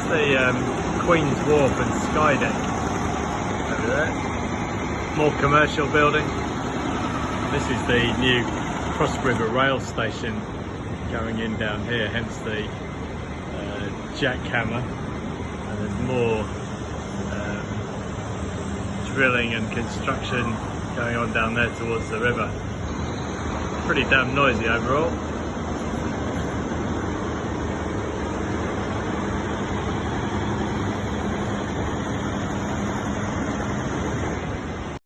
That's the Queen's Wharf and Skydeck over there. More commercial building. This is the new Cross River rail station going in down here, hence the jackhammer. And there's more drilling and construction going on down there towards the river. Pretty damn noisy overall.